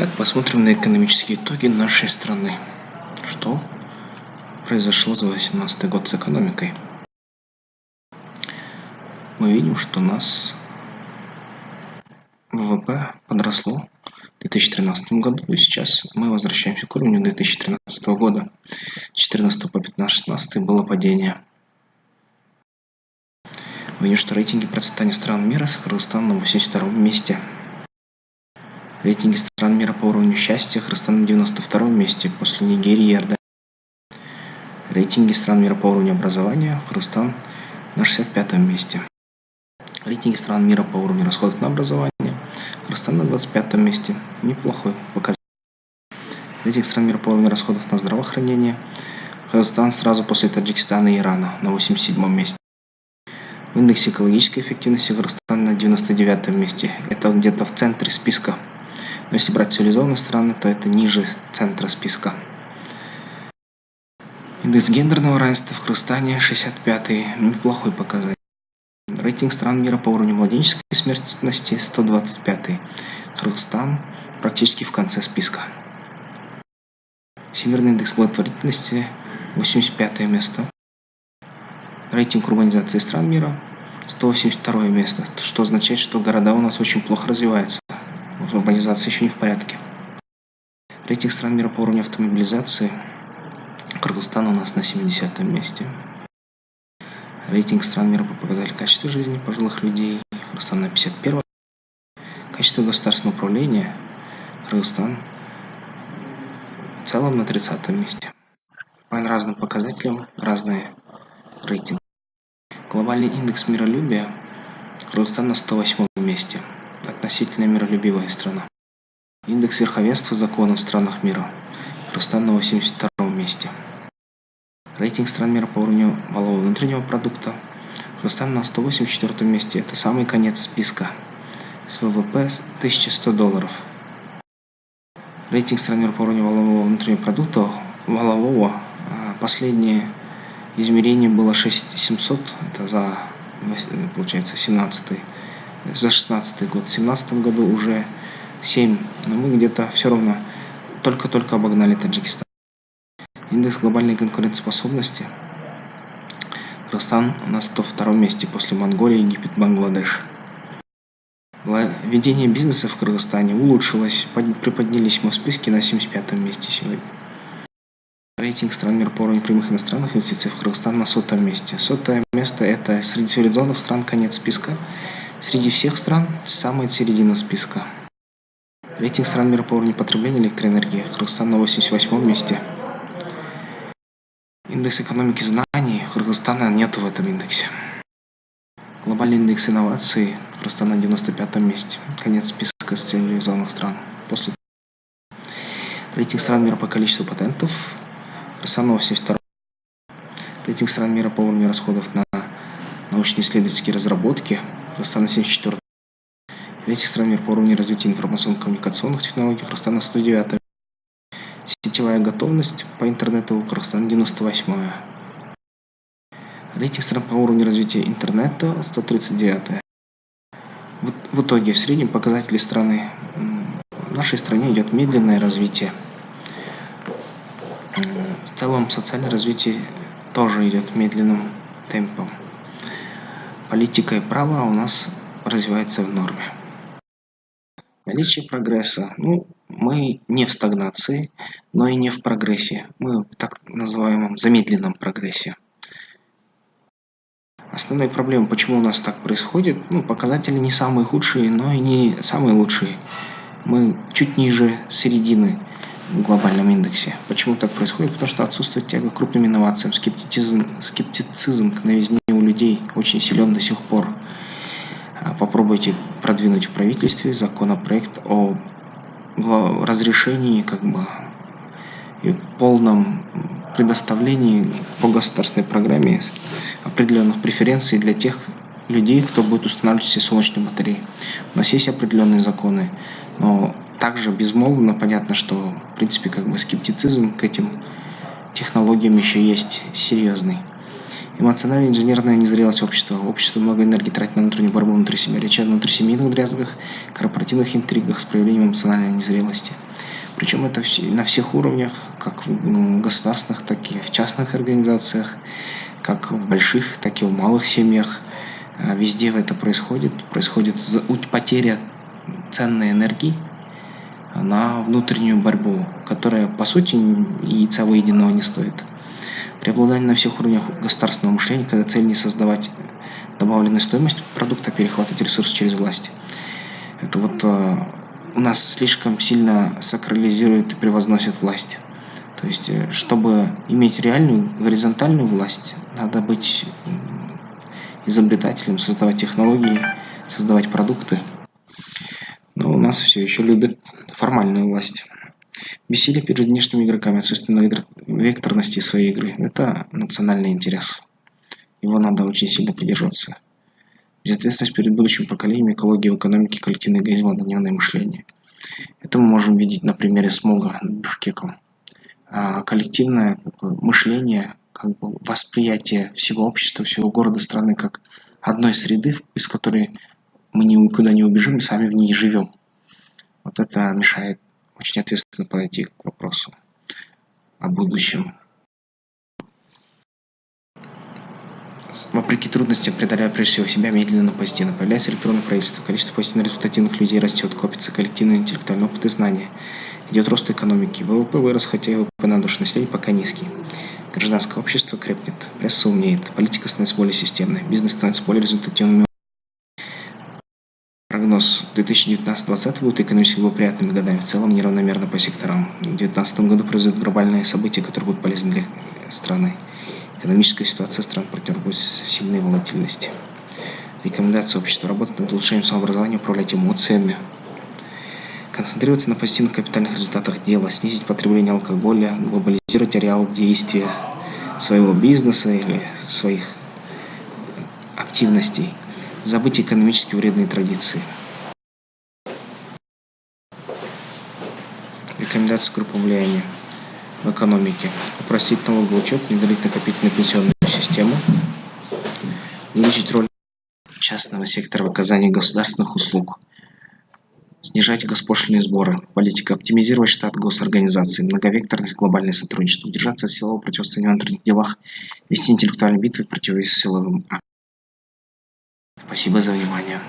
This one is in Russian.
Итак, посмотрим на экономические итоги нашей страны. Что произошло за 2018 год с экономикой? Мы видим, что у нас ВВП подросло в 2013 году, и сейчас мы возвращаемся к уровню 2013 года. С 2014 по 2015-2016 было падение. Мы видим, что рейтинги процветания стран мира Кыргызстан на 82-м месте. Рейтинги стран мира по уровню счастья Кыргызстан на 92-м месте после Нигерии и Иордании. Рейтинги стран мира по уровню образования Кыргызстан на 65-м месте. Рейтинги стран мира по уровню расходов на образование Кыргызстан на 25-м месте. Неплохой показатель. Рейтинг стран мира по уровню расходов на здравоохранение Кыргызстан сразу после Таджикистана и Ирана на 87-м месте. В индексе экологической эффективности Кыргызстан на 99-м месте. Это где-то в центре списка. Но если брать цивилизованные страны, то это ниже центра списка. Индекс гендерного равенства в Кыргызстане 65-й. Неплохой показатель. Рейтинг стран мира по уровню младенческой смертности 125-й. Кыргызстан практически в конце списка. Всемирный индекс благотворительности 85 место. Рейтинг урбанизации стран мира 182 место, что означает, что города у нас очень плохо развиваются. Урбанизация еще не в порядке. Рейтинг стран мира по уровню автомобилизации Кыргызстан у нас на 70-м месте. Рейтинг стран мира по показателю качества жизни пожилых людей Кыргызстан на 51-м. Качество государственного управления Кыргызстан в целом на 30-м месте. По разным показателям разные рейтинги. Глобальный индекс миролюбия Кыргызстан на 108-м месте. Относительно миролюбивая страна. Индекс верховенства закона в странах мира Кыргызстан на 82-м месте. Рейтинг стран мира по уровню валового внутреннего продукта Кыргызстан на 184-м месте. Это самый конец списка. С ВВП $1100. Рейтинг стран мира по уровню валового внутреннего продукта валового последнее измерение было 6700. Это за, получается, 17-й. За 16-й год. В 2017 году уже 7. Но мы где-то все равно только-только обогнали Таджикистан. Индекс глобальной конкурентоспособности Кыргызстан на 102-м месте после Монголии, Египет, Бангладеш. Ведение бизнеса в Кыргызстане улучшилось. Приподнялись мы в списке на 75-м месте сегодня. Рейтинг стран мира по уровню прямых иностранных инвестиций в Кыргызстан на 100-м месте. 100-е место это среди цивилизованных стран конец списка. Среди всех стран самая середина списка. Рейтинг стран мира по уровню потребления электроэнергии Кыргызстан на 88-м месте. Индекс экономики знаний Кыргызстана нет в этом индексе. Глобальный индекс инноваций Кыргызстан на 95-м месте. Конец списка цивилизованных стран. После рейтинг стран мира по количеству патентов Кыргызстан на 82-м. Рейтинг стран мира по уровню расходов на научно-исследовательские разработки Кыргызстан на 74-м. Рейтинг стран мира по уровню развития информационно-коммуникационных технологий Кыргызстан на 109-м. Сетевая готовность по интернету Кыргызстан 98-я. Рейтинг стран по уровню развития интернета 139-я. В итоге в среднем показатели страны в нашей стране идет медленное развитие. В целом социальное развитие тоже идет медленным темпом. Политика и право у нас развивается в норме. Наличие прогресса. Мы не в стагнации, но и не в прогрессе. Мы в так называемом замедленном прогрессе. Основная проблема, почему у нас так происходит, показатели не самые худшие, но и не самые лучшие. Мы чуть ниже середины в глобальном индексе. Почему так происходит? Потому что отсутствует тяга к крупным инновациям, скептицизм к новизне у людей очень силен до сих пор. Попробуйте продвинуть в правительстве законопроект о разрешении и полном предоставлении по государственной программе определенных преференций для тех людей, кто будет устанавливать все солнечные батареи. У нас есть определенные законы, но также безмолвно понятно, что в принципе скептицизм к этим технологиям еще есть серьезный. Эмоциональная инженерная незрелость общества. Общество много энергии тратит на внутреннюю борьбу внутри семьи. Речь о внутрисемейных дрязгах, корпоративных интригах с проявлением эмоциональной незрелости. Причем это на всех уровнях, как в государственных, так и в частных организациях, как в больших, так и в малых семьях. Везде это происходит. Происходит потеря ценной энергии на внутреннюю борьбу, которая, по сути, яйца выеденного не стоит. Преобладание на всех уровнях государственного мышления, когда цель не создавать добавленную стоимость продукта, а перехватывать ресурсы через власть. Это вот у нас слишком сильно сакрализирует и превозносит власть. То есть, чтобы иметь реальную горизонтальную власть, надо быть изобретателем, создавать технологии, создавать продукты. Но у нас все еще любят формальную власть. Бессилие перед внешними игроками, отсутствие векторности своей игры – это национальный интерес. Его надо очень сильно придерживаться. Безответственность перед будущим поколением, экология в экономике, коллективный эгоизм, однодневное мышление. Это мы можем видеть на примере смога над Бишкеком. Коллективное мышление, восприятие всего общества, всего города, страны как одной среды, из которой мы никуда не убежим и сами в ней живем. Вот это мешает очень ответственно подойти к вопросу о будущем. Вопреки трудностям, преодоляя прежде всего себя, медленно, но позитивно. Появляется электронное правительство, количество позитивно результативных людей растет, копится коллективный интеллектуальный опыт и знания. Идет рост экономики. ВВП вырос, хотя и ВВП на душу населения пока низкий. Гражданское общество крепнет, пресса умнеет, политика становится более системной, бизнес становится более результативным. Прогноз 2019-2020 будут экономически благоприятными годами, в целом неравномерно по секторам. В 2019 году произойдут глобальные события, которые будут полезны для страны. Экономическая ситуация стран-партнеров будет сильной волатильности. Рекомендация общества: работать над улучшением самообразования, управлять эмоциями, концентрироваться на позитивных капитальных результатах дела, снизить потребление алкоголя, глобализировать ареал действия своего бизнеса или своих активностей, забыть экономически вредные традиции. Рекомендация группы влияния в экономике: упростить налоговый учет, внедрить накопительную пенсионную систему, увеличить роль частного сектора в оказании государственных услуг, снижать госпошлинные сборы, политика, оптимизировать штат госорганизаций, многовекторность, глобальное сотрудничество, удержаться от силового противостояния в внутренних делах, вести интеллектуальные битвы в противовес силовым актам. Спасибо за внимание.